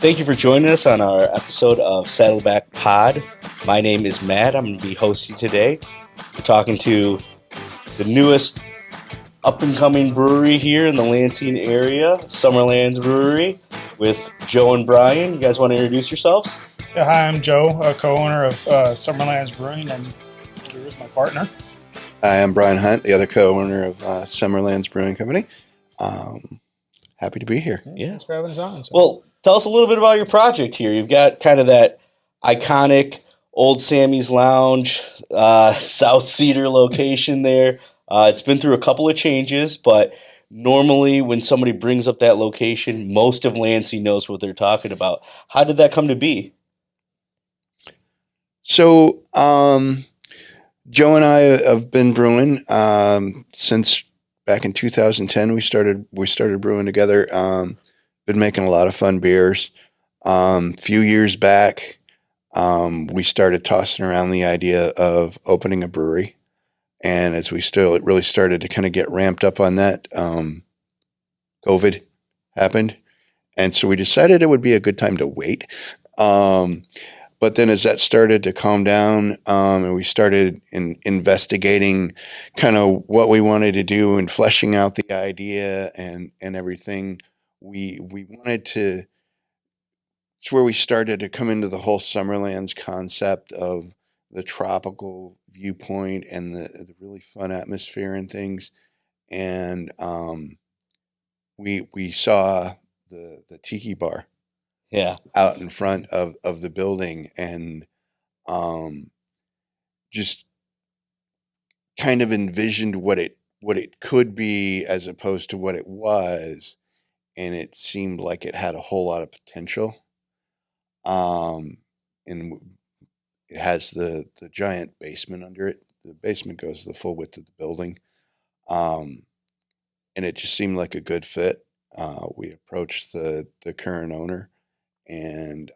Thank you for joining us on our episode of Saddleback Pod. My name is Matt. I'm going to be hosting today. We're talking to the newest up-and-coming brewery here in the Lansing area, Summerlands Brewery, with Joe and Brian. You guys want to introduce yourselves? Yeah, hi, I'm Joe, co-owner of Summerlands Brewing, and here's my partner. Hi, I'm Brian Hunt, the other co-owner of Summerlands Brewing Company. Happy to be here. Yeah. Thanks for having us on. Well, tell us a little bit about your project here. You've got kind of that iconic Old Sammy's Lounge, South Cedar location there. It's been through a couple of changes, but normally when somebody brings up that location, most of Lansing knows what they're talking about. How did that come to be? So, Joe and I have been brewing since back in 2010. We started brewing together. Been making a lot of fun beers. Few years back, we started tossing around the idea of opening a brewery. And as we really started to kind of get ramped up on that, COVID happened. And so we decided it would be a good time to wait. But then as that started to calm down, and we started investigating kind of what we wanted to do and fleshing out the idea and everything, we wanted to, it's where we started to come into the whole Summerlands concept of the tropical viewpoint and the really fun atmosphere and things. And we saw the tiki bar out in front of the building, and just kind of envisioned what it could be as opposed to what it was, and it seemed like it had a whole lot of potential. And it has the giant basement under it. The basement goes the full width of the building. And it just seemed like a good fit. We approached the current owner and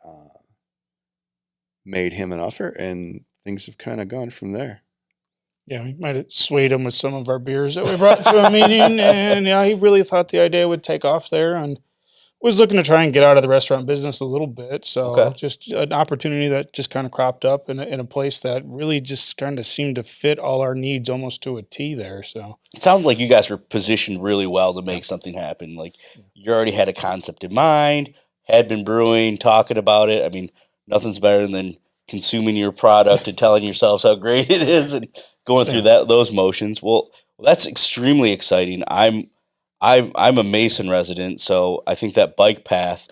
made him an offer, and things have kind of gone from there. Yeah, we might have swayed him with some of our beers that we brought to a meeting, and yeah, he really thought the idea would take off there, and was looking to try and get out of the restaurant business a little bit. So just an opportunity that just kind of cropped up in a place that really just kind of seemed to fit all our needs almost to a T there. So it sounded like you guys were positioned really well to make something happen. Like you already had a concept in mind, had been brewing, talking about it. I mean, nothing's better than consuming your product and telling yourselves how great it is and going through those motions. Well, that's extremely exciting. I'm a Mason resident, so I think that bike path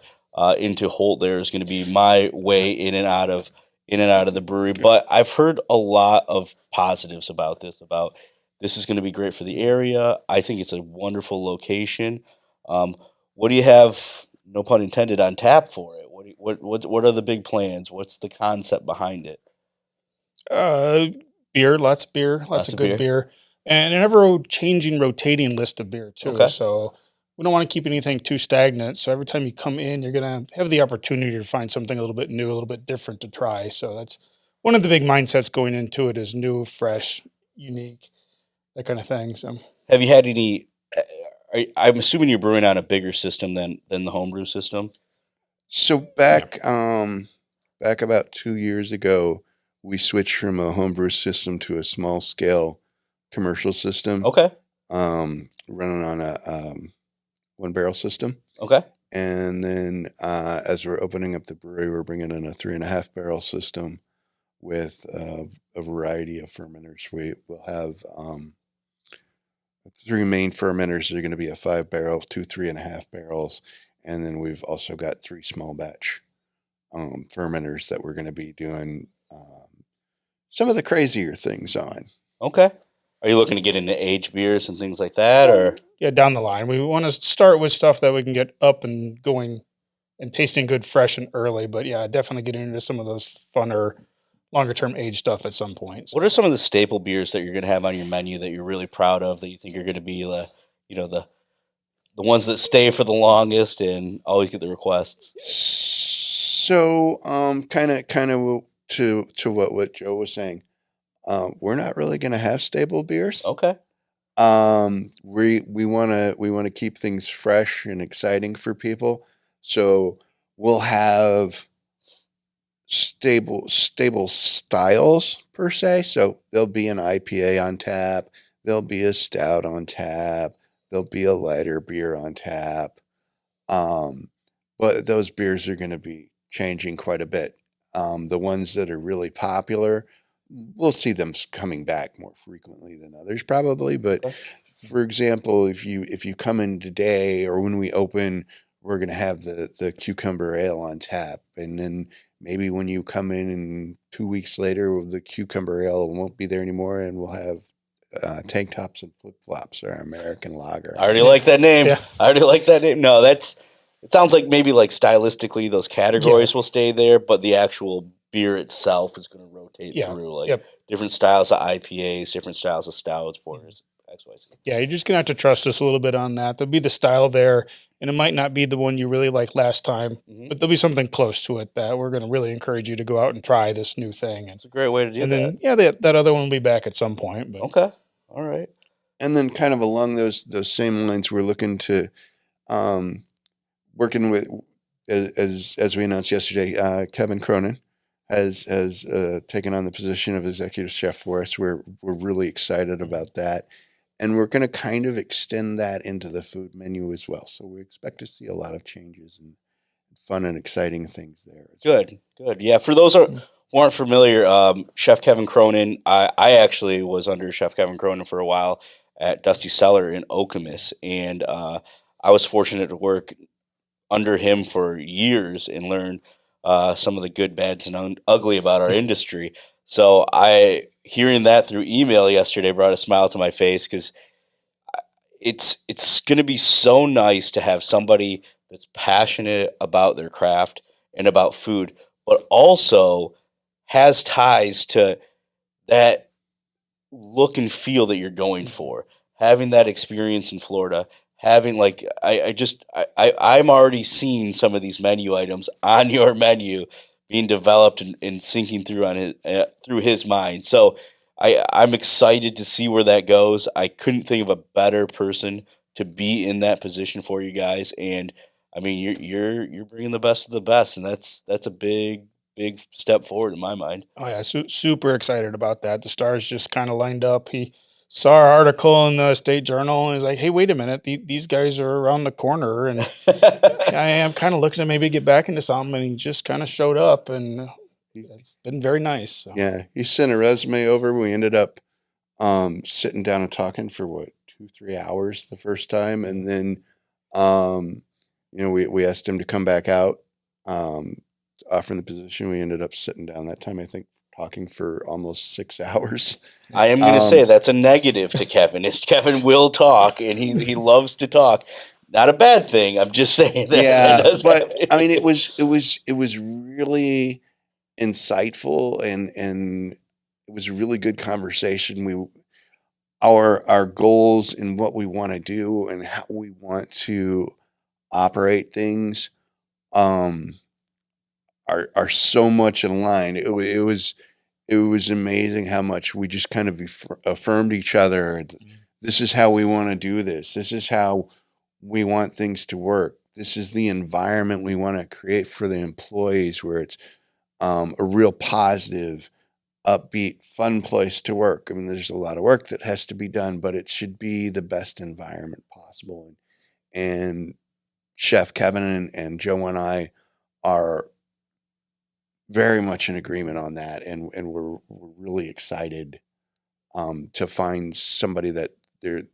into Holt there is going to be my way in and out of the brewery. But I've heard a lot of positives about this. About this is going to be great for the area. I think it's a wonderful location. What do you have? No pun intended on tap for it. What are the big plans? What's the concept behind it? Beer, lots of good beer. And an ever-changing, rotating list of beer, too. Okay. So we don't want to keep anything too stagnant. So every time you come in, you're going to have the opportunity to find something a little bit new, a little bit different to try. So that's one of the big mindsets going into it is new, fresh, unique, that kind of thing. So have you had any I'm assuming you're brewing on a bigger system than the homebrew system? So back about 2 years ago, we switched from a homebrew system to a small scale commercial system. Okay. Running on a 1-barrel system. Okay. And then as we're opening up the brewery, we're bringing in a 3.5-barrel system with a variety of fermenters. We will have 3 main fermenters. They're going to be a 5-barrel, 2 3.5 barrels, and then we've also got 3 small batch fermenters that we're going to be doing some of the crazier things on. Okay. Are you looking to get into aged beers and things like that, or? Yeah, down the line. We want to start with stuff that we can get up and going and tasting good fresh and early. But yeah, definitely getting into some of those funner, longer-term age stuff at some point. So. What are some of the staple beers that you're going to have on your menu that you're really proud of, that you think are going to be the ones that stay for the longest and always get the requests? So, kind of to what Joe was saying, we're not really going to have stable beers. Okay. We want to keep things fresh and exciting for people. So we'll have stable styles per se. So there'll be an IPA on tap, there'll be a stout on tap, there'll be a lighter beer on tap. But those beers are going to be changing quite a bit. The ones that are really popular, we'll see them coming back more frequently than others, probably. But for example, if you come in today or when we open, we're going to have the cucumber ale on tap, and then maybe when you come in and 2 weeks later, the cucumber ale won't be there anymore, and we'll have tank tops and flip flops or American lager. I already like that name. Yeah. I already like that name. No, it sounds like maybe like stylistically those categories will stay there, but the actual beer itself is going to rotate through like different styles of IPAs, different styles of stouts, porters, XYZ. Yeah, you're just gonna have to trust us a little bit on that. There'll be the style there, and it might not be the one you really liked last time, but there'll be something close to it that we're gonna really encourage you to go out and try this new thing. It's a great way to do that. And then that other one will be back at some point. But. Okay, all right. And then kind of along those same lines, we're looking to working with as we announced yesterday, Kevin Cronin has taken on the position of executive chef for us. We're really excited about that, and we're going to kind of extend that into the food menu as well. So we expect to see a lot of changes and fun and exciting things there. Good. Yeah, for those who aren't familiar, Chef Kevin Cronin, I actually was under Chef Kevin Cronin for a while at Dusty Cellar in Okemos, and I was fortunate to work under him for years and learn some of the good, bads, and ugly about our industry. So hearing that through email yesterday brought a smile to my face because it's going to be so nice to have somebody that's passionate about their craft and about food, but also has ties to that look and feel that you're going for. Having that experience in Florida, having like I'm already seeing some of these menu items on your menu being developed and sinking through on through his mind. So I'm excited to see where that goes. I couldn't think of a better person to be in that position for you guys, and I mean you're bringing the best of the best, and that's a big step forward in my mind. Oh yeah, super excited about that. The stars just kind of lined up. He saw our article in the State Journal and he's like, "Hey, wait a minute, these guys are around the corner." And I am kind of looking to maybe get back into something, and he just kind of showed up, and it's been very nice. So. Yeah, he sent a resume over. We ended up sitting down and talking for 2-3 hours the first time, and then we asked him to come back out, offering the position. We ended up sitting down that time, I think, talking for almost 6 hours. I am going to say that's a negative to Kevin. Is Kevin will talk, and he loves to talk. Not a bad thing. I'm just saying that. Yeah, that but happen. I mean, it was really insightful, and it was a really good conversation. Our goals and what we want to do and how we want to operate things are so much in line. It was amazing how much we just kind of affirmed each other. This is how we want to do this. This is how we want things to work. This is the environment we want to create for the employees, where it's a real positive, upbeat, fun place to work. I mean, there's a lot of work that has to be done, but it should be the best environment possible. And Chef Kevin and Joe and I are very much in agreement on that, and we're really excited to find somebody that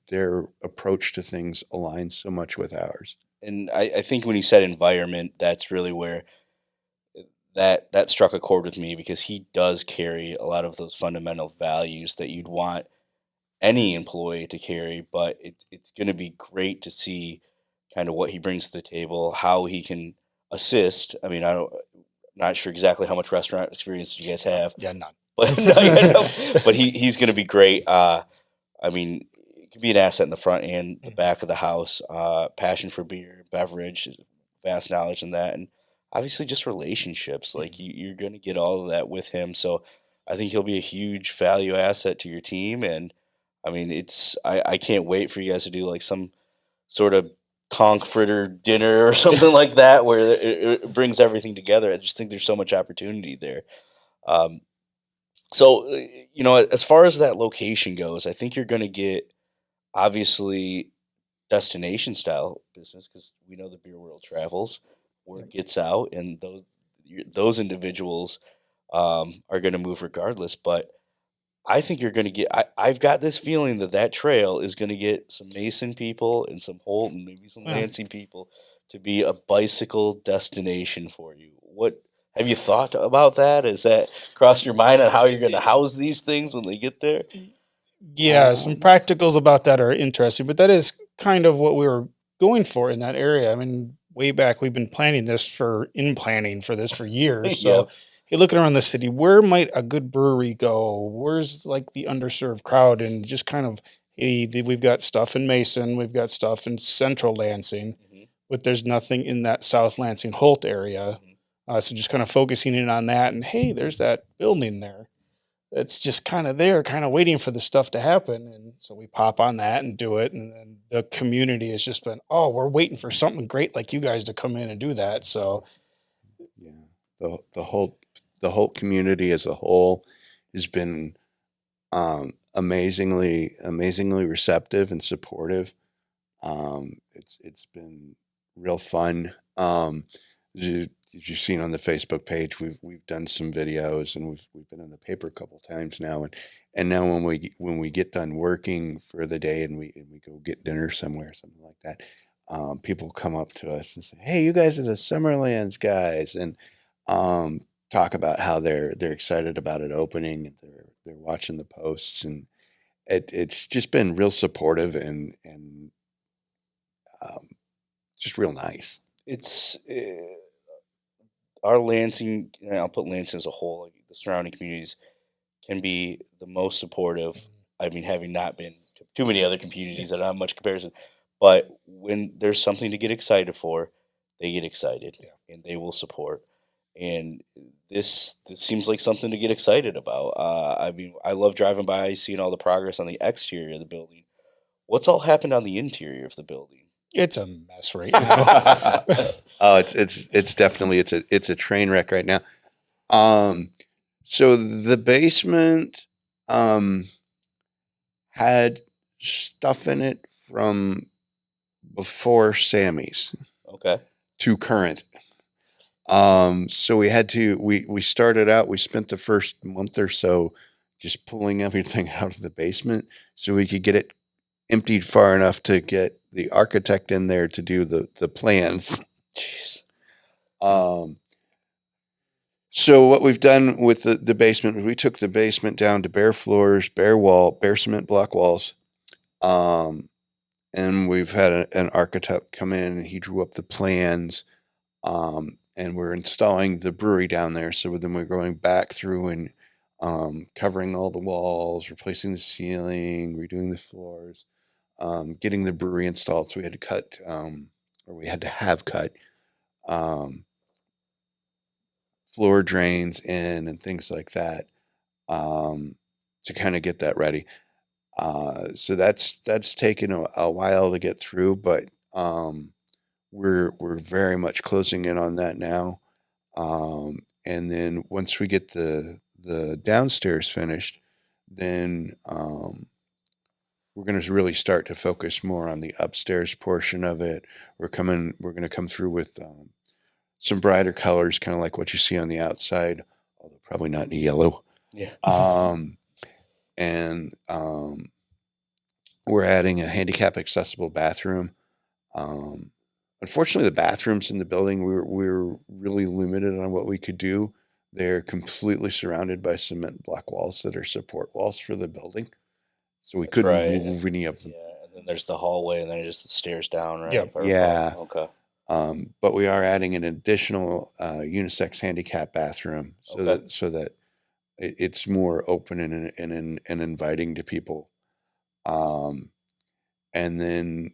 their approach to things aligns so much with ours. And I think when he said environment, that's really where that struck a chord with me, because he does carry a lot of those fundamental values that you'd want any employee to carry. But it's going to be great to see kind of what he brings to the table, how he can assist. I mean, not sure exactly how much restaurant experience you guys have. Yeah, none. But but he's going to be great. I mean, it can be an asset in the front and the back of the house. Passion for beer, beverage, vast knowledge in that, and obviously just relationships. Like you're going to get all of that with him. So I think he'll be a huge value asset to your team. And I mean, I can't wait for you guys to do like some sort of conch fritter dinner or something like that, where it brings everything together. I just think there's so much opportunity there. Um, so, as far as that location goes, I think you're going to get obviously destination style business because we know the beer world travels, word gets out, and those individuals are going to move regardless. But I think you're going to get. I've got this feeling that trail is going to get some Mason people and some Holt and maybe some Yeah. Lansing people to be a bicycle destination for you. What have you thought about that? Has that crossed your mind on how you're going to house these things when they get there? Yeah, some practicals about that are interesting, but that is kind of what we were going for in that area. I mean, way back, we've been planning for this for years. So, Yep. hey, looking around the city, where might a good brewery go? Where's like the underserved crowd? And just kind of, hey, we've got stuff in Mason, we've got stuff in Central Lansing, Mhm, but there's nothing in that South Lansing Holt area. mhm. So just kind of focusing in on that, and hey, there's that building there. It's just kind of there, kind of waiting for the stuff to happen. And so we pop on that and do it. And then the community has just been, oh, we're waiting for something great like you guys to come in and do that. So Yeah. The whole community as a whole has been amazingly receptive and supportive. It's been real fun. As you've seen on the Facebook page, we've done some videos, and we've been in the paper a couple times now, and now when we get done working for the day and we go get dinner somewhere, something like that, people come up to us and say, "Hey, you guys are the Summerlands guys," and um, talk about how they're excited about it opening, and they're watching the posts, and it's just been real supportive and um, just real nice. It's our Lansing. And I'll put Lansing as a whole. Like the surrounding communities can be the most supportive. I mean, having not been to too many other communities, I don't have much comparison. But when there's something to get excited for, they get excited Yeah. and they will support. And this seems like something to get excited about. I mean, I love driving by, seeing all the progress on the exterior of the building. What's all happened on the interior of the building? it's a mess right now. Oh, it's definitely it's a train wreck right now. So the basement um had stuff in it from before Sammy's Okay. to current. So we started out, we spent the first month or so just pulling everything out of the basement so we could get it emptied far enough to get the architect in there to do the plans. Jeez. Um, so what we've done with the basement, we took the basement down to bare floors, bare cement block walls. And we've had an architect come in and he drew up the plans. And we're installing the brewery down there. So then we're going back through and covering all the walls, replacing the ceiling, redoing the floors, getting the brewery installed. So we had to cut, or we had to have cut um, floor drains in and things like that to kind of get that ready. So that's taken a while to get through, but we're very much closing in on that now. And then once we get the downstairs finished, then we're going to really start to focus more on the upstairs portion of it. We're going to come through with some brighter colors, kind of like what you see on the outside, although probably not in yellow. Yeah. And we're adding a handicap accessible bathroom. Um, Unfortunately, the bathrooms in the building, we're really limited on what we could do. They're completely surrounded by cement block walls that are support walls for the building. So we That's couldn't right. move any of them. Yeah, and then there's the hallway, and then just the stairs down, right? Yep. If I recall. Yeah. Okay. But we are adding an additional unisex handicap bathroom Okay. so that it's more open and inviting to people. Um, and then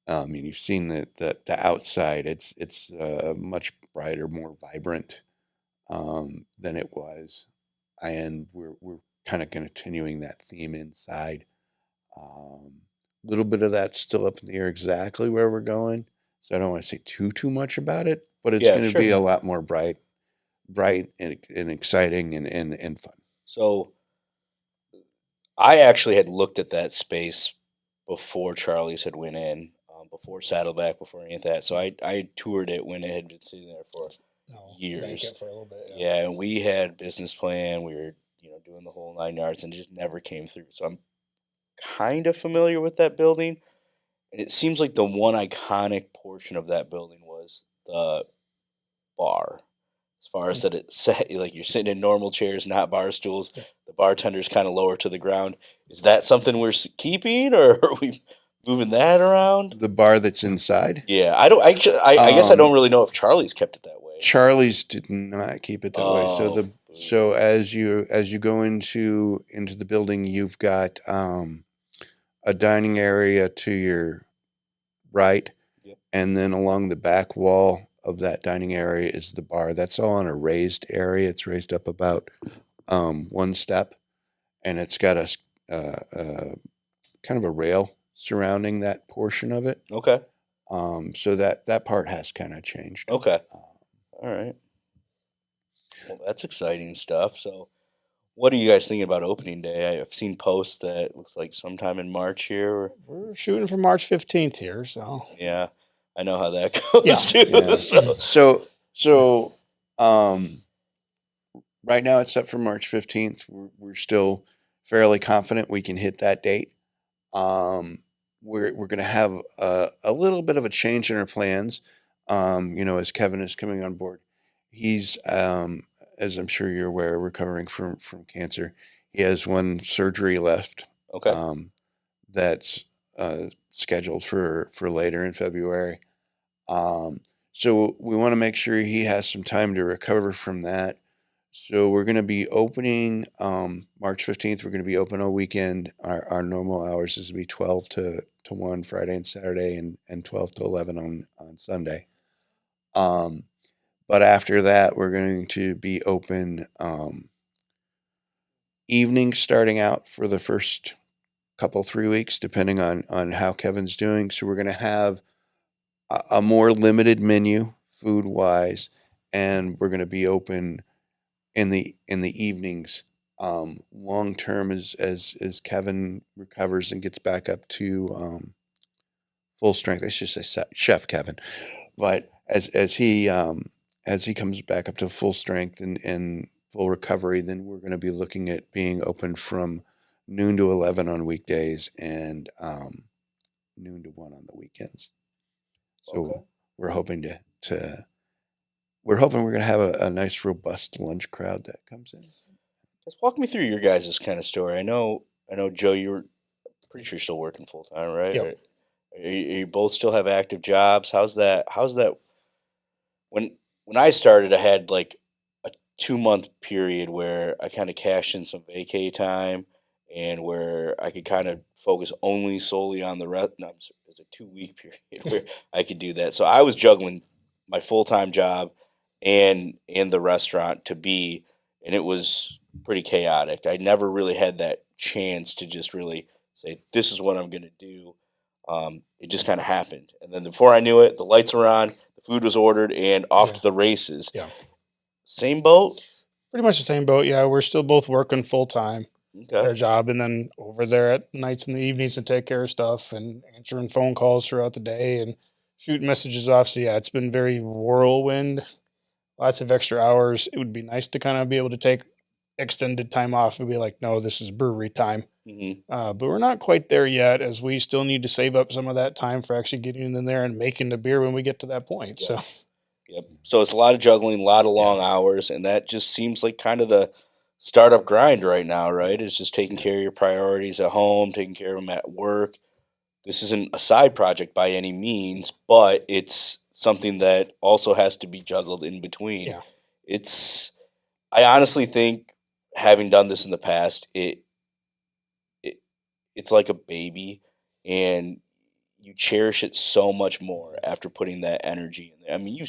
I mean, you've seen the outside. It's much brighter, more vibrant than it was, and we're kind of continuing that theme inside. Um, little bit of that's still up in the air exactly where we're going. So I don't want to say too much about it, but it's Yeah, going to sure. be a lot more bright and exciting and fun. So I actually had looked at that space before Charlie's had went in, before Saddleback, before any of that. So I toured it when it had been sitting there for years. Bank it for a little bit. Yeah, and we had business plan. We were doing the whole 9 yards, and it just never came through. So I'm kind of familiar with that building, and it seems like the one iconic portion of that building was the bar. As far as that it's set, like you're sitting in normal chairs, not bar stools. Yeah. The bartender's kind of lower to the ground. Is that something we're keeping, or are we moving that around? The bar that's inside. Yeah, I don't. Actually, I guess I don't really know if Charlie's kept it that way. Charlie's did not keep it that way. Oh, So as you go into the building, you've got a dining area to your right, Yep. and then along the back wall of that dining area is the bar. That's all on a raised area. It's raised up about one step, and it's got a kind of a rail surrounding that portion of it. Okay. So that part has kind of changed. Okay. All right. Well, that's exciting stuff. So, what are you guys thinking about opening day? I've seen posts that it looks like sometime in March here. We're shooting for March 15th here, so Yeah, I know how that goes Yeah. too. Yeah. So, So right now it's set for March 15th. We're still fairly confident we can hit that date. We're going to have a little bit of a change in our plans. As Kevin is coming on board, he's as I'm sure you're aware, recovering from cancer. He has one surgery left. okay. That's scheduled for later in February. So we want to make sure he has some time to recover from that. So we're going to be opening March 15th. We're going to be open all weekend. Our normal hours is to be 12 to 1 Friday and Saturday, and 12 to 11 on Sunday. But after that, we're going to be open evenings starting out for the first couple 3 weeks, depending on how Kevin's doing. So we're going to have a more limited menu food wise, and we're going to be open in the evenings. Long term, as Kevin recovers and gets back up to full strength. I should say Chef Kevin, but as he comes back up to full strength and full recovery, then we're going to be looking at being open from noon to 11 on weekdays and noon to 1 on the weekends. So Okay. we're hoping we're going to have a nice robust lunch crowd that comes in. Just walk me through your guys' kind of story. I know, Joe, you're pretty sure you're still working full time, right? Yep. You both still have active jobs. How's that? When I started, I had like a 2 month period where I kind of cashed in some vacay time, and where I could kind of focus only solely on the rest. No, it was a 2 week period where I could do that. So I was juggling my full time job and the restaurant and it was pretty chaotic. I never really had that chance to just really say, this is what I'm going to do. It just kind of happened. And then before I knew it, the lights were on, the food was ordered, and off Yeah. to the races. Yeah. Same boat? Pretty much the same boat. Yeah, we're still both working full time at our Okay. job, and then over there at nights and the evenings to take care of stuff and answering phone calls throughout the day and shooting messages off. So yeah, it's been very whirlwind. Lots of extra hours. It would be nice to kind of be able to take extended time off and be like, no, this is brewery time. Hmm. But we're not quite there yet, as we still need to save up some of that time for actually getting in there and making the beer when we get to that point. Yeah. So Yep. So it's a lot of juggling, a lot of long hours, and that just seems like kind of the startup grind right now, right? Is just taking care of your priorities at home, taking care of them at work. This isn't a side project by any means, but it's something that also has to be juggled in between. Yeah. I honestly think, having done this in the past, it's like a baby, and you cherish it so much more after putting that energy in there. I mean, you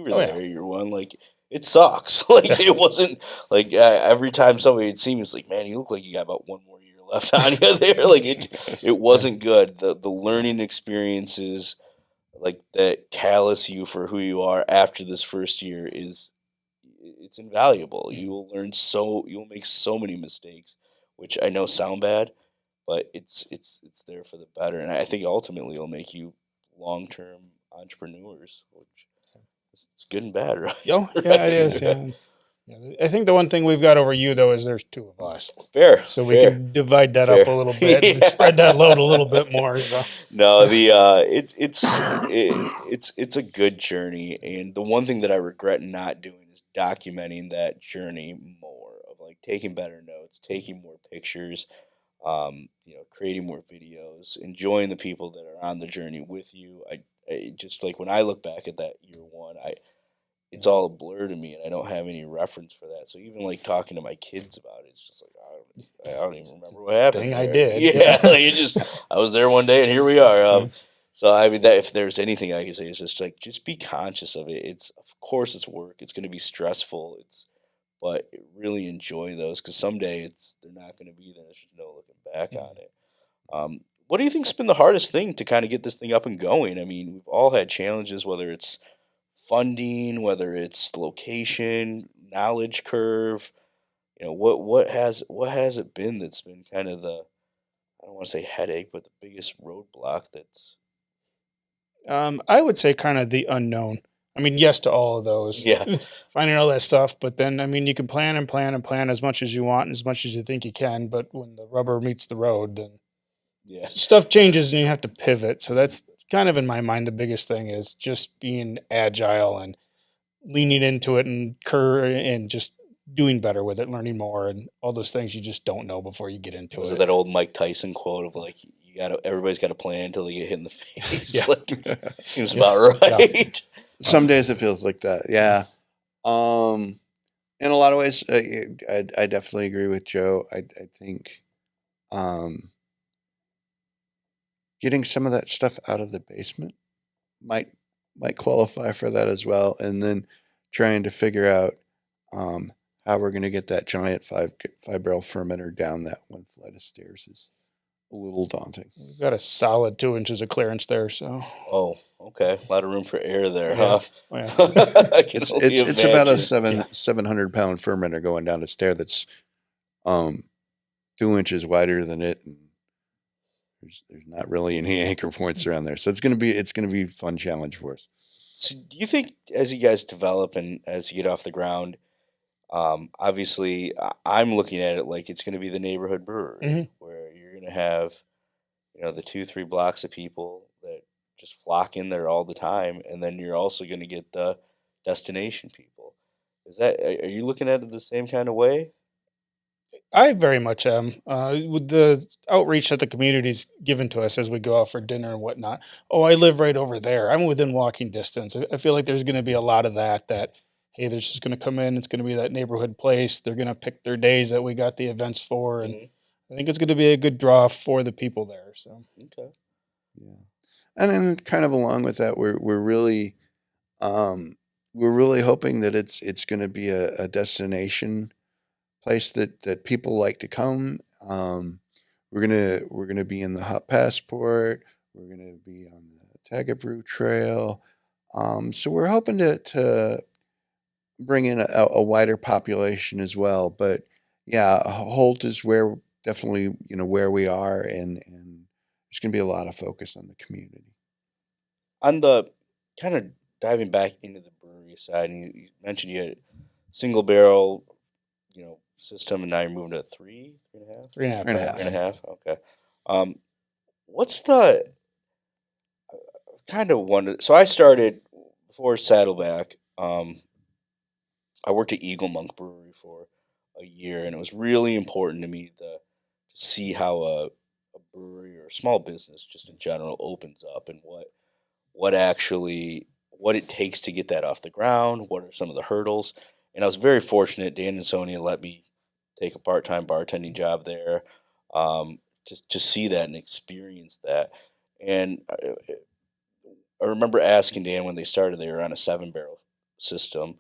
were Oh, yeah. there. You're one. Like, it sucks. Like, it wasn't like every time somebody would see me, it's like, man, you look like you got about one more year left on you there. Like it wasn't good. The learning experiences like that callous you for who you are after this first year it's invaluable. You will you will make so many mistakes, which I know sound bad, but it's there for the better. And I think ultimately it'll make you long term entrepreneurs, which it's good and bad, right? Yeah, it is. Yeah. Yeah, I think the one thing we've got over you though is there's two of us, so we can divide that up a little bit and spread that load a little bit more. So no, the it's a good journey, and the one thing that I regret not doing is documenting that journey more, of like taking better notes, taking more pictures, creating more videos, enjoying the people that are on the journey with you. I just like when I look back at that year one, it's all a blur to me, and I don't have any reference for that. So even like talking to my kids about it, it's just like I don't even remember what happened. Thing there. I did, yeah. Like I was there one day, and here we are. So I mean, that if there's anything I can say, it's just like just be conscious of it. It's of course it's work. It's going to be stressful. But really enjoy those because someday they're not going to be there. There's just no looking back on it. What do you think's been the hardest thing to kind of get this thing up and going? I mean, we've all had challenges, whether it's funding, whether it's location, knowledge curve. What has it been that's been kind of the, I don't want to say headache, but the biggest roadblock that's I would say kind of the unknown. I mean, yes to all of those, yeah. finding all that stuff. But then, I mean, you can plan and plan and plan as much as you want and as much as you think you can. But when the rubber meets the road, then Yeah. stuff changes and you have to pivot. So that's kind of in my mind the biggest thing is just being agile and leaning into it and just doing better with it, learning more and all those things you just don't know before you get into Was it. it that old Mike Tyson quote of like everybody's got a plan until they get hit in the face? Yeah. Like seems about right. Some days it feels like that. Yeah. In a lot of ways, I definitely agree with Joe. I think getting some of that stuff out of the basement might qualify for that as well, and then trying to figure out how we're going to get that giant five barrel fermenter down that one flight of stairs is a little daunting. We've got a solid 2 inches of clearance there. So, Oh, okay. A lot of room for air there, Yeah. huh? Oh, yeah. I can only It's about a imagine. 700-pound fermenter going down a stair that's 2 inches wider than it, and there's not really any anchor points around there, so it's gonna be a fun challenge for us. So do you think as you guys develop and as you get off the ground, obviously I'm looking at it like it's going to be the neighborhood brewery Mhm. where you're going to have, the 2, 3 blocks of people that just flock in there all the time, and then you're also going to get the destination people. Are you looking at it the same kind of way? I very much am. With the outreach that the community's given to us as we go out for dinner and whatnot. Oh, I live right over there. I'm within walking distance. I feel like there's going to be a lot of that, hey, they're just going to come in. It's going to be that neighborhood place. They're going to pick their days that we got the events for. And Hmm. I think it's going to be a good draw for the people there. So, Okay. Yeah, and then kind of along with that, um, we're really hoping that it's going to be a destination place that people like to come. We're gonna be in the Hot Passport. We're gonna be on the Tagabrew Trail. So we're hoping to bring in a wider population as well. But yeah, Holt is where definitely where we are, and there's gonna be a lot of focus on the community. On the kind of diving back into the brewery side, and you mentioned you had single barrel, system, and now you're moving to three and a half, 3.5 Three and a barrels. half. 3.5. Okay. Um, what's the kind of wonder? So I started before Saddleback. I worked at Eagle Monk Brewery for a year, and it was really important to me to see how a brewery or a small business, just in general, opens up and what it takes to get that off the ground. What are some of the hurdles? And I was very fortunate. Dan and Sonia let me take a part-time bartending job there, to see that and experience that. And I remember asking Dan when they started, they were on a 7 barrel system.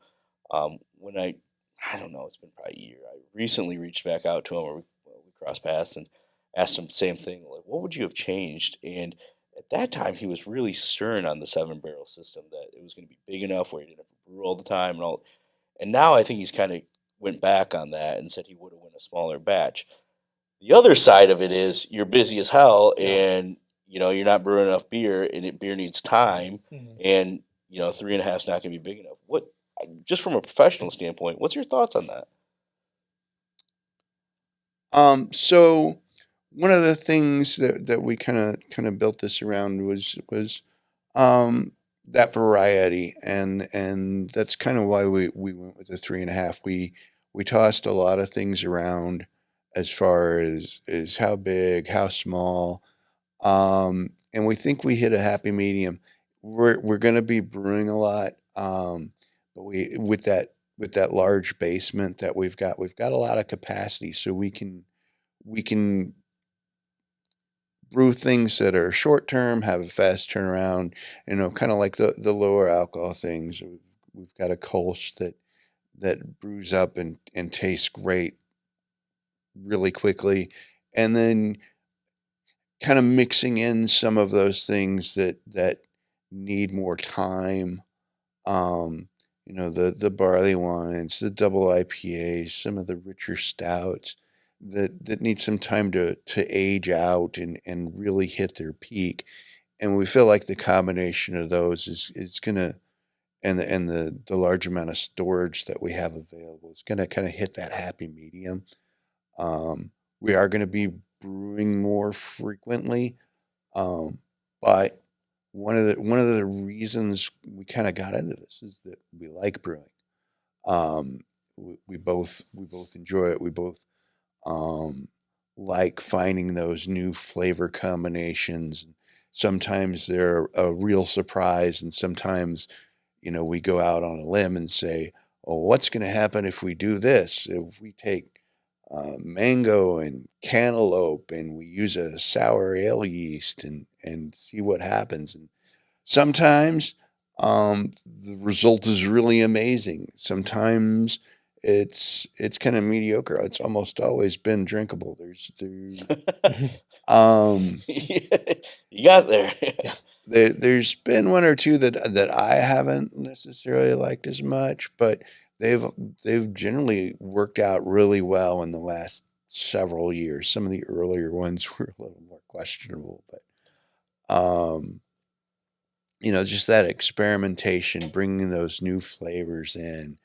When I don't know, it's been probably a year. I recently reached back out to him, or we crossed paths, and asked him the same thing, like, what would you have changed? And at that time, he was really stern on the 7 barrel system, that it was going to be big enough where he didn't have to brew all the time and all. And now I think he's kind of went back on that and said he would have went a smaller batch. The other side of it is you're busy as hell, and you're not brewing enough beer, and beer needs time, and 3.5 is not going to be big enough. What, just from a professional standpoint, what's your thoughts on that? So one of the things that we kind of built this around was that variety, and that's kind of why we went with the 3.5. We tossed a lot of things around as far as how big, how small, and we think we hit a happy medium. We're going to be brewing a lot, but with that large basement that we've got a lot of capacity, so we can brew things that are short term, have a fast turnaround, kind of like the lower alcohol things. We've got a Kolsch that brews up and tastes great really quickly, and then kind of mixing in some of those things that need more time. The barley wines, the double IPAs, some of the richer stouts that need some time to age out and really hit their peak. And we feel like the combination of those is gonna, and the large amount of storage that we have available is gonna kind of hit that happy medium. We are gonna be brewing more frequently, but one of the reasons we kind of got into this is that we like brewing. We both enjoy it. We both um, like finding those new flavor combinations. Sometimes they're a real surprise, and sometimes we go out on a limb and say, "Oh, what's going to happen if we do this? If we take mango and cantaloupe and we use a sour ale yeast and see what happens." And sometimes the result is really amazing. Sometimes it's kind of mediocre. It's almost always been drinkable. You got there. There's been one or two that I haven't necessarily liked as much, but they've generally worked out really well in the last several years. Some of the earlier ones were a little more questionable, but just that experimentation, bringing those new flavors in,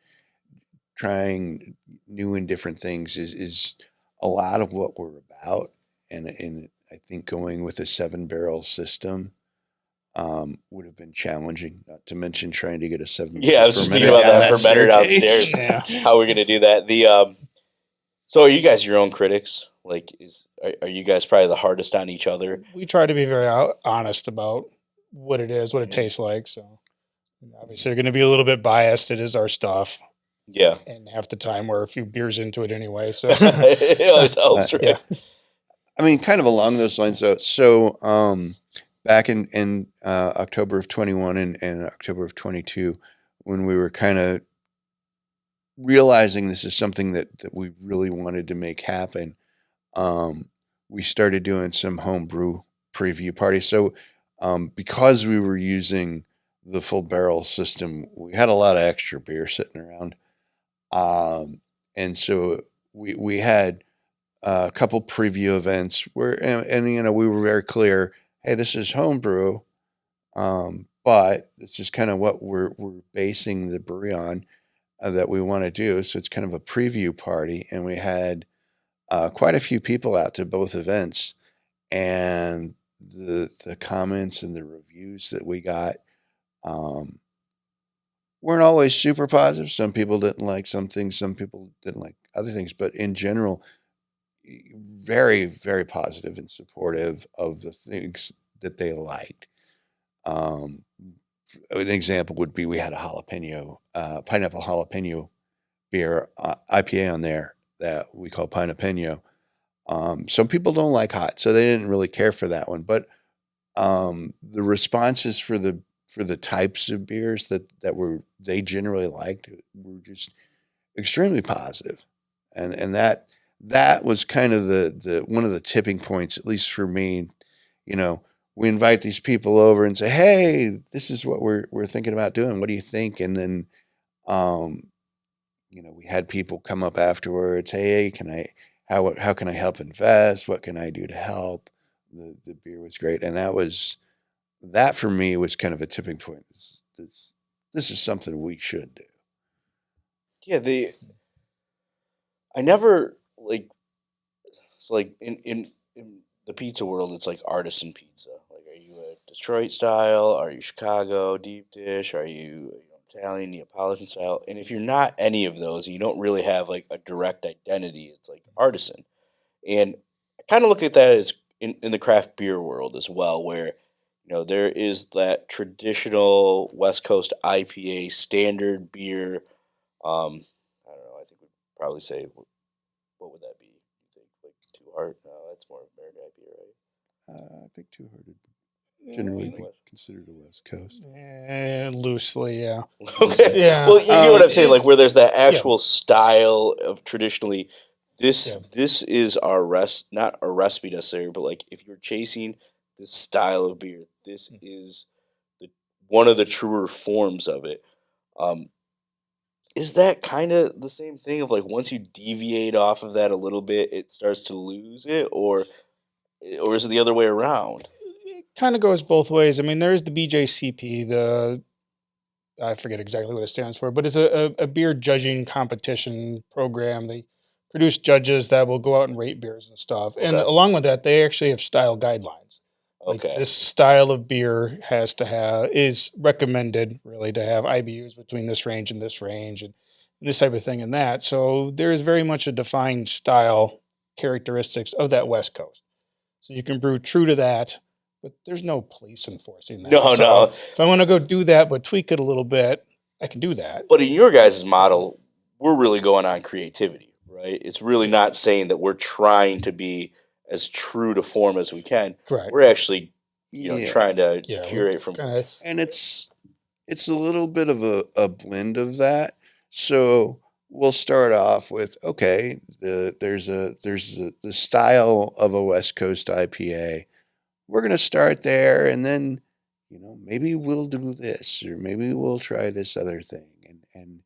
trying new and different things is a lot of what we're about. And I think going with a 7 barrel system would have been challenging, not to mention trying to get a 7 Yeah, I was just thinking about that fermenter downstairs. Yeah. How we're gonna do that? So are you guys your own critics? Like, are you guys probably the hardest on each other? We try to be very honest about what it is, what it tastes like. So obviously, they're going to be a little bit biased. It is our stuff. Yeah. And half the time, we're a few beers into it anyway. So it always helps, right? Yeah. I mean, kind of along those lines, though. So back in October of 21 and October of 22, when we were kind of realizing this is something that we really wanted to make happen, we started doing some homebrew preview parties. So because we were using the full barrel system, we had a lot of extra beer sitting around. And so we had a couple preview events where, and we were very clear, hey, this is homebrew, but this is kind of what we're basing the brewery on that we want to do. So it's kind of a preview party, and we had quite a few people out to both events, and the comments and the reviews that we got weren't always super positive. Some people didn't like some things, some people didn't like other things, but in general, very, very positive and supportive of the things that they liked. An example would be we had a pineapple jalapeno beer IPA on there that we call Pineapeno. Some people don't like hot, so they didn't really care for that one. But the responses for the types of beers that they generally liked were just extremely positive, and that was kind of the one of the tipping points, at least for me. You know, we invite these people over and say, "Hey, this is what we're thinking about doing. What do you think?" And then, um, we had people come up afterwards. Hey, how can I help invest? What can I do to help? The beer was great, and that for me was kind of a tipping point. This is something we should do. Yeah, I never like so like in the pizza world, it's like artisan pizza. Like, are you a Detroit style? Are you Chicago deep dish? Are you Italian Neapolitan style? And if you're not any of those, you don't really have like a direct identity. It's like artisan. And I kind of look at that as in the craft beer world as well, where there is that traditional West Coast IPA standard beer. I don't know. I think we'd probably say what would that be? You think like Two Heart? No, that's more American IPA, I think Two Hearted right? generally In the be West. considered a West Coast. Loosely, yeah. Okay. Yeah. Well, you get what I'm saying, like It's where there's that yeah, actual style of traditionally this yeah. this is our not a recipe necessarily, but like if you're chasing this style of beer, this is the one of the truer forms of it. Um, is that kind of the same thing of like once you deviate off of that a little bit, it starts to lose it, or is it the other way around? It kind of goes both ways. I mean, there's the BJCP, I forget exactly what it stands for, but it's a beer judging competition program. They produce judges that will go out and rate beers and stuff. And Okay. along with that, they actually have style guidelines. Like Okay. this style of beer is recommended really to have IBUs between this range and this type of thing and that. So there is very much a defined style characteristics of that West Coast. So you can brew true to that, but there's no police enforcing that. No, So no. if I want to go do that, but tweak it a little bit, I can do that. But in your guys' model, we're really going on creativity, right? It's really not saying that we're trying to be as true to form as we can. Correct. We're actually, Yeah, trying to Yeah, we're curate from. kind of and it's a little bit of a blend of that. So we'll start off with okay, the style of a West Coast IPA. We're gonna start there, and then maybe we'll do this, or maybe we'll try this other thing, and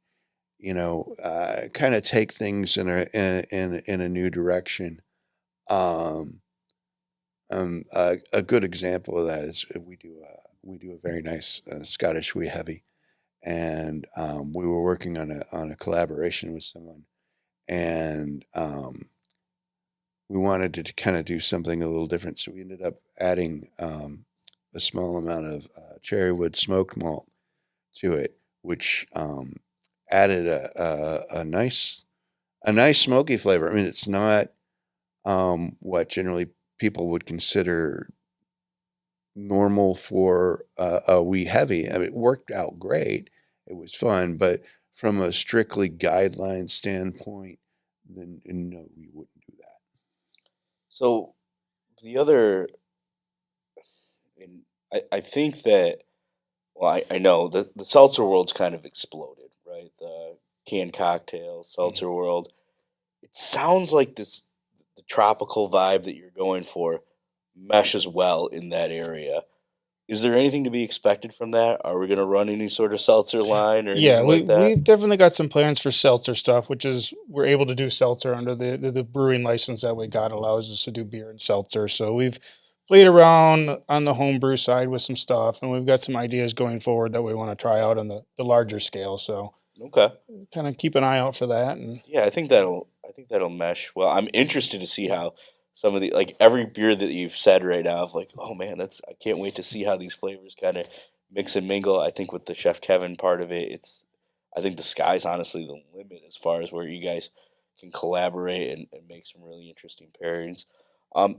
kind of take things in a new direction. Um, a good example of that is we do a very nice Scottish wee heavy, and we were working on a collaboration with someone, and we wanted to kind of do something a little different, so we ended up adding a small amount of cherry wood smoked malt to it, which added a nice smoky flavor. I mean, it's not what generally people would consider normal for a wee heavy. I mean, it worked out great. It was fun, but from a strictly guideline standpoint, then no, we wouldn't do that. So the other, and I think that, well, I know the seltzer world's kind of exploded, right? The canned cocktail seltzer world. It sounds like the tropical vibe that you're going for meshes well in that area. Is there anything to be expected from that? Are we going to run any sort of seltzer line or yeah. anything like that? We've definitely got some plans for seltzer stuff, which is we're able to do seltzer under the brewing license that we got allows us to do beer and seltzer. So we've played around on the homebrew side with some stuff, and we've got some ideas going forward that we want to try out on the larger scale. So Okay. kind of keep an eye out for that. And Yeah, I think that'll mesh well. I'm interested to see how some of the like every beer that you've said right now, of like, oh man, I can't wait to see how these flavors kind of mix and mingle. I think with the Chef Kevin part of it, I think the sky's honestly the limit as far as where you guys can collaborate and make some really interesting pairings.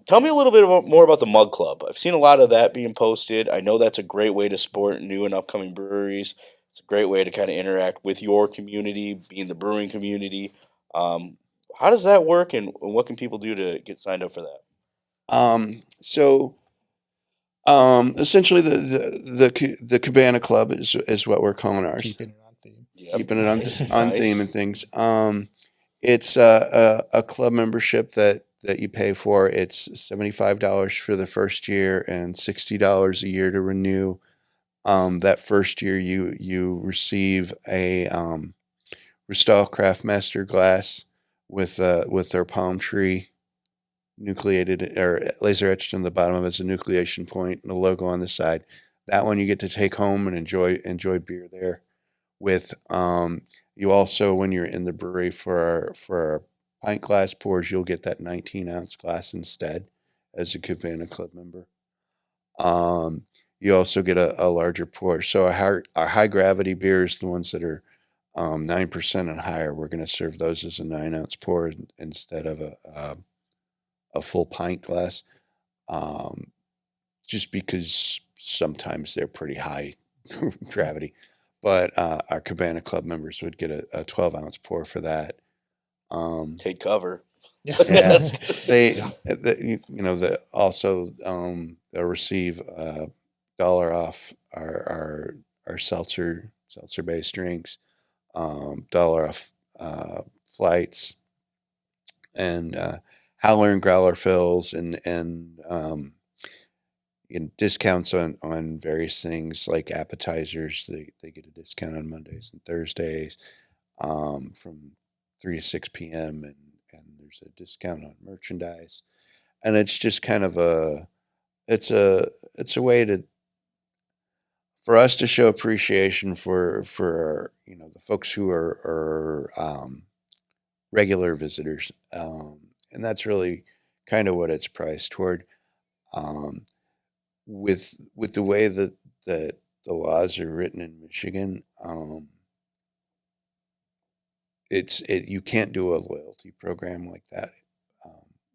Tell me a little bit more about the Mug Club. I've seen a lot of that being posted. I know that's a great way to support new and upcoming breweries. It's a great way to kind of interact with your community, being the brewing community. Um, how does that work, and what can people do to get signed up for that? So essentially, the Cabana Club is what we're calling ours, keeping it on theme. Yep, keeping it nice, on theme nice. and things. It's a club membership that you pay for. It's $75 for the first year and $60 a year to renew. That first year, you receive a Restyle Craftmaster glass with their palm tree nucleated or laser etched on the bottom of it as a nucleation point and a logo on the side. That one you get to take home and enjoy beer there. With you also, when you're in the brewery for our pint glass pours, you'll get that 19-ounce glass instead as a Cabana Club member. You also get a larger pour. So our high gravity beers, the ones that are 9% and higher, we're going to serve those as a 9-ounce pour instead of a full pint glass. Just because sometimes they're pretty high gravity. But our Cabana Club members would get a 12-ounce pour for that. Take cover. Yeah, also they'll receive $1 off our seltzer based drinks, $1 off flights, and howler and growler fills, and discounts on various things like appetizers. They get a discount on Mondays and Thursdays from 3 to 6 p.m. and there's a discount on merchandise. And it's just kind of it's a way for us to show appreciation for the folks who are regular visitors, and that's really kind of what it's priced toward. With the way that the laws are written in Michigan, you can't do a loyalty program like that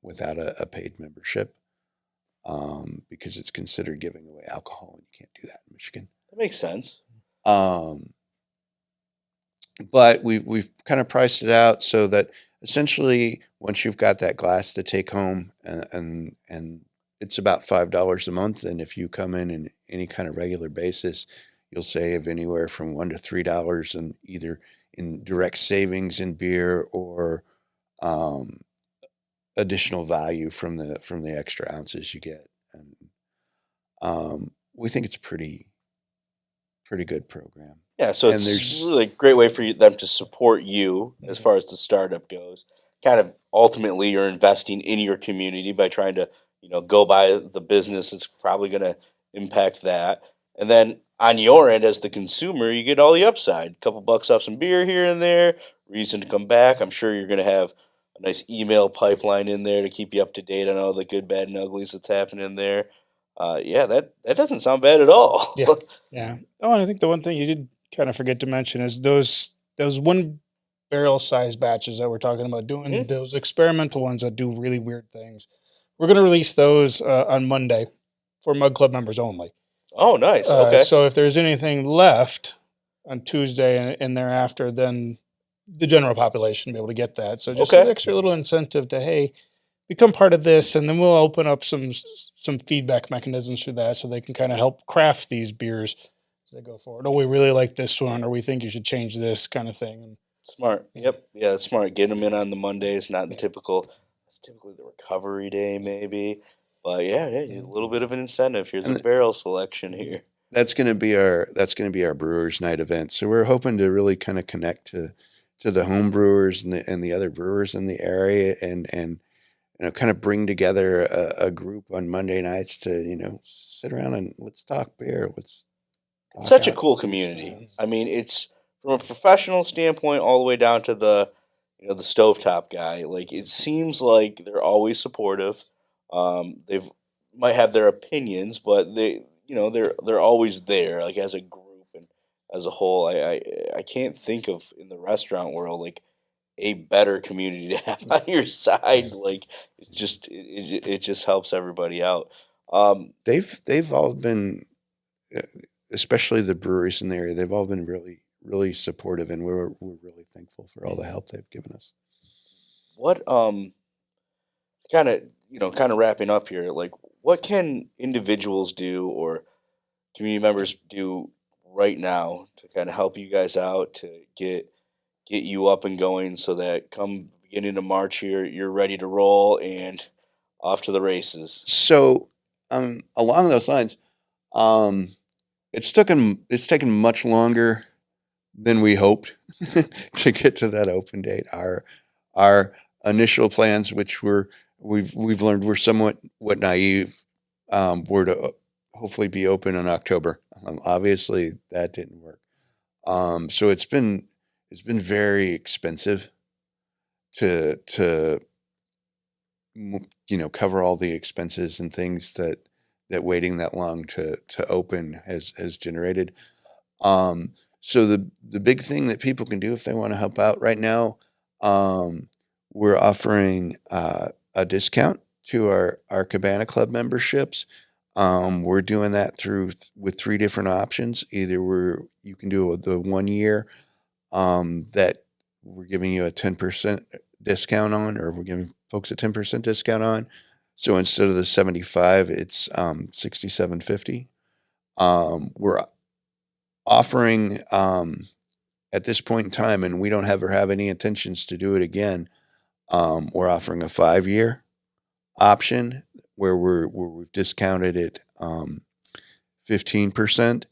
without a paid membership, because it's considered giving away alcohol, and you can't do that in Michigan. That makes sense. But we've kind of priced it out so that essentially once you've got that glass to take home, and it's about $5 a month, and if you come in any kind of regular basis, you'll save anywhere from $1 to $3 in either in direct savings in beer or additional value from the extra ounces you get. And we think it's a pretty good program. Yeah, so it's really a great way for them to support you as far as the startup goes. Kind of ultimately, you're investing in your community by trying to, go by the business. It's probably going to impact that. And then on your end, as the consumer, you get all the upside. A couple bucks off some beer here and there, reason to come back. I'm sure you're going to have a nice email pipeline in there to keep you up to date on all the good, bad, and uglies that's happening there. Yeah, that doesn't sound bad at all. Yeah. Yeah. Oh, and I think the one thing you did kind of forget to mention is those one barrel size batches that we're talking about doing, those experimental ones that do really weird things. We're going to release those on Monday for Mug Club members only. Oh, nice. Okay. So if there's anything left on Tuesday and thereafter, then the general population will be able to get that. So just an extra little incentive to, hey, become part of this, and then we'll open up some feedback mechanisms for that, so they can kind of help craft these beers as they go forward. Oh, we really like this one, or we think you should change this kind of thing. Smart. Yep. Yeah, it's smart. Get them in on the Mondays, not the it's typically the recovery day, maybe. But yeah, a little bit of an incentive. Here's a barrel selection here. That's going to be our Brewers Night event. So we're hoping to really kind of connect to the home brewers and the other brewers in the area, and kind of bring together a group on Monday nights to sit around and let's talk beer. Such a cool community. I mean, it's from a professional standpoint all the way down to the the stovetop guy. Like, it seems like they're always supportive. They've might have their opinions, but they're always there, like, as a group and as a whole. I can't think of in the restaurant world like a better community to have on your side. Like, it just helps everybody out. They've all been, especially the breweries in the area, they've all been really, really supportive, and we're really thankful for all the help they've given us. What kind of wrapping up here, like, what can individuals do or community members do right now to kind of help you guys out to get you up and going, so that come beginning of March here, you're ready to roll and off to the races. So, along those lines, it's taken much longer than we hoped to get to that open date. Our initial plans, which we've learned were somewhat naive, were to hopefully be open in October. Obviously, that didn't work. So it's been very expensive to cover all the expenses and things that waiting that long to open has generated. So the big thing that people can do if they want to help out right now, we're offering a discount to our Cabana Club memberships. We're doing that with 3 different options. Either you can do the 1 year that we're giving you a 10% discount on, or we're giving folks a 10% discount on. So instead of the 75, it's $67.50. We're offering at this point in time, and we don't ever have any intentions to do it again. We're offering a 5-year option where we've discounted it 15%,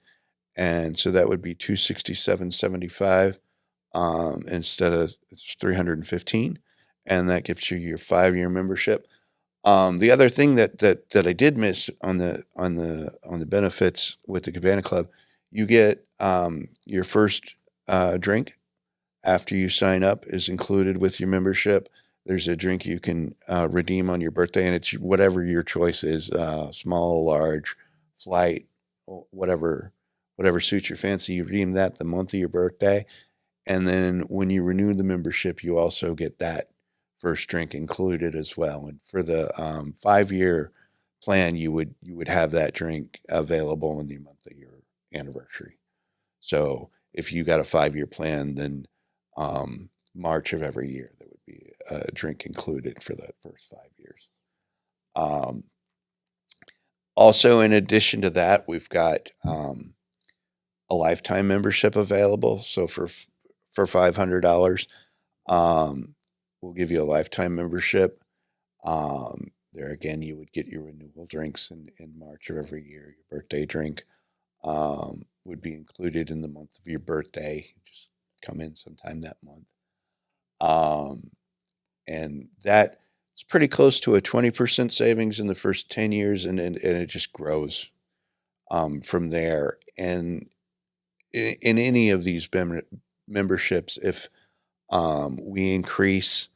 and so that would be $267.75 instead of $315, and that gives you your 5-year membership. The other thing that I did miss on the benefits with the Cabana Club, you get your first drink after you sign up is included with your membership. There's a drink you can redeem on your birthday, and it's whatever your choice is, small, large, flight, whatever suits your fancy. You redeem that the month of your birthday, and then when you renew the membership, you also get that first drink included as well. And for the 5-year plan, you would have that drink available in the month of your anniversary. So if you got a 5-year plan, then March of every year, there would be a drink included for the first 5 years. Also, in addition to that, we've got a lifetime membership available. So for $500, we'll give you a lifetime membership. There again, you would get your renewal drinks in March of every year. Your birthday drink would be included in the month of your birthday. Just come in sometime that month. And that it's pretty close to a 20% savings in the first 10 years, and it just grows from there. And in any of these memberships, if we increase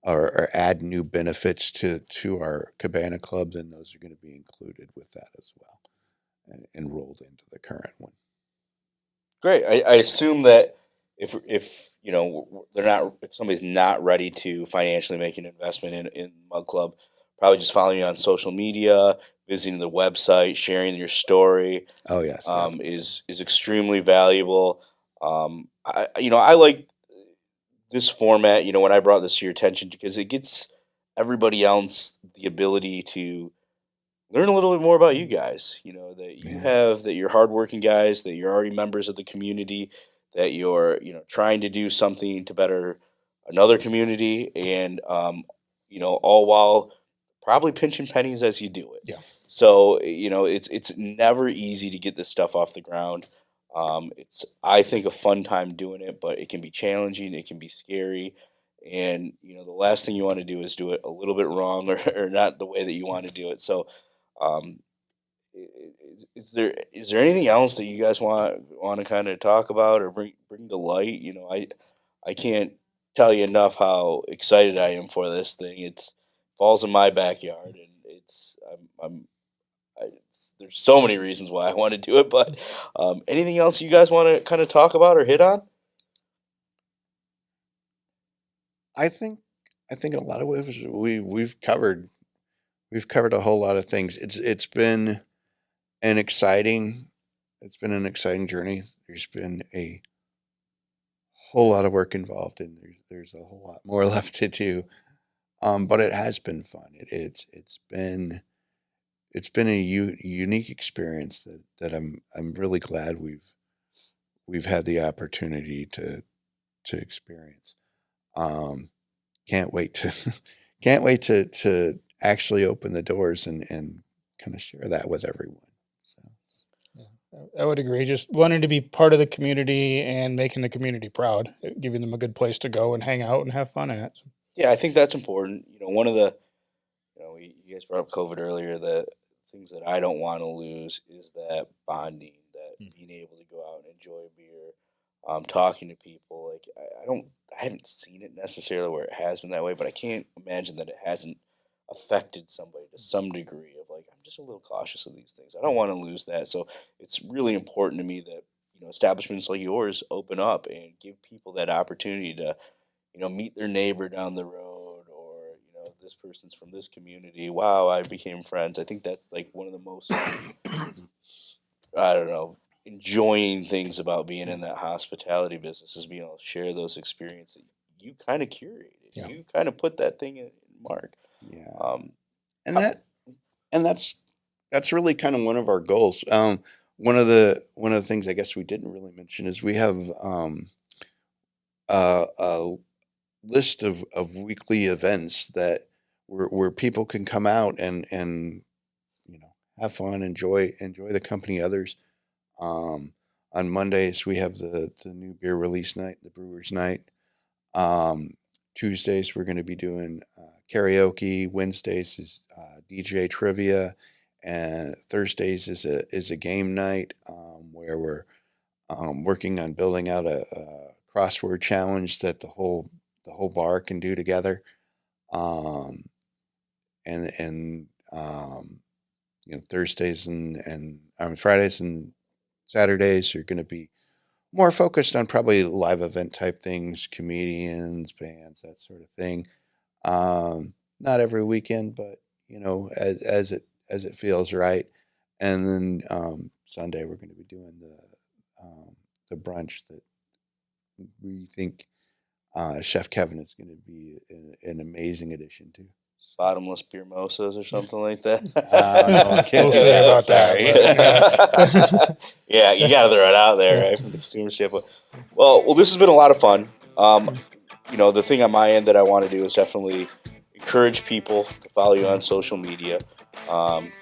or add new benefits to our Cabana Club, then those are going to be included with that as well and enrolled into the current one. Great. I assume that if they're not, if somebody's not ready to financially make an investment in Mug Club, probably just following you on social media, visiting the website, sharing your story. Oh yes, is extremely valuable. I like this format. When I brought this to your attention, because it gets everybody else the ability to learn a little bit more about you guys. That you have, that you're hardworking guys, that you're already members of the community, that you're trying to do something to better another community, and all while probably pinching pennies as you do it. Yeah. So it's never easy to get this stuff off the ground. It's, I think, a fun time doing it, but it can be challenging. It can be scary. And the last thing you want to do is do it a little bit wrong, or not the way that you want to do it. So um, is there anything else that you guys want to kind of talk about or bring to light? I can't tell you enough how excited I am for this thing. It's falls in my backyard, and there's so many reasons why I want to do it. But anything else you guys want to kind of talk about or hit on? I think in a lot of ways we've covered a whole lot of things. It's been an exciting journey. There's been a whole lot of work involved, and there's a whole lot more left to do. But it has been fun. It's been a unique experience that I'm really glad we've had the opportunity to experience. can't wait to actually open the doors and kind of share that with everyone. So. I would agree. Just wanting to be part of the community and making the community proud, giving them a good place to go and hang out and have fun at. Yeah, I think that's important. One of the, you guys brought up COVID earlier. The things that I don't want to lose is that bonding, that being able to go out and enjoy a beer, talking to people. Like I haven't seen it necessarily where it has been that way, but I can't imagine that it hasn't affected somebody to some degree of like, I'm just a little cautious of these things. I don't want to lose that. So it's really important to me that, establishments like yours open up and give people that opportunity to, meet their neighbor down the road, or, this person's from this community. Wow, I became friends. I think that's like one of the most, I don't know, enjoying things about being in that hospitality business is being able to share those experiences you kind of curated. Yeah. You kind of put that thing in mark. Yeah. And that's really kind of one of our goals. One of the things I guess we didn't really mention is we have a list of weekly events that where people can come out and have fun, enjoy the company of others. On Mondays we have the new beer release night, the Brewers Night. Tuesdays we're going to be doing karaoke. Wednesdays is DJ trivia, and Thursdays is a game night where we're working on building out a crossword challenge that the whole bar can do together. Thursdays and Fridays and Saturdays are going to be more focused on probably live event type things, comedians, bands, that sort of thing. Not every weekend, but as it feels right. And then Sunday we're going to be doing the brunch that we think Chef Kevin is going to be an amazing addition to. Bottomless beer mimosas or something like that. We'll see about that. Yeah, you got to throw it out there, right? From the consumership. Well, this has been a lot of fun. The thing on my end that I want to do is definitely encourage people to follow you on social media.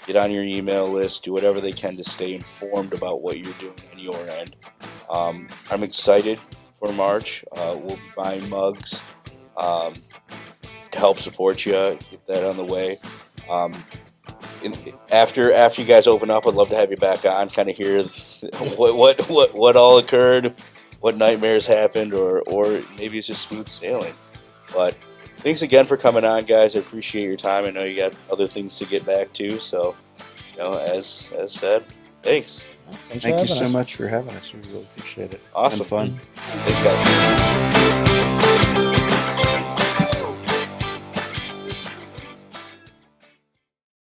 Get on your email list. Do whatever they can to stay informed about what you're doing on your end. I'm excited for March. We'll be buying mugs to help support you, get that on the way. After you guys open up, I'd love to have you back on, kind of hear what all occurred, what nightmares happened, or maybe it's just smooth sailing. But thanks again for coming on, guys. I appreciate your time. I know you got other things to get back to, so as said, thanks. Thank you so much for having us. We really appreciate it. Awesome. It's been fun. Thanks, guys.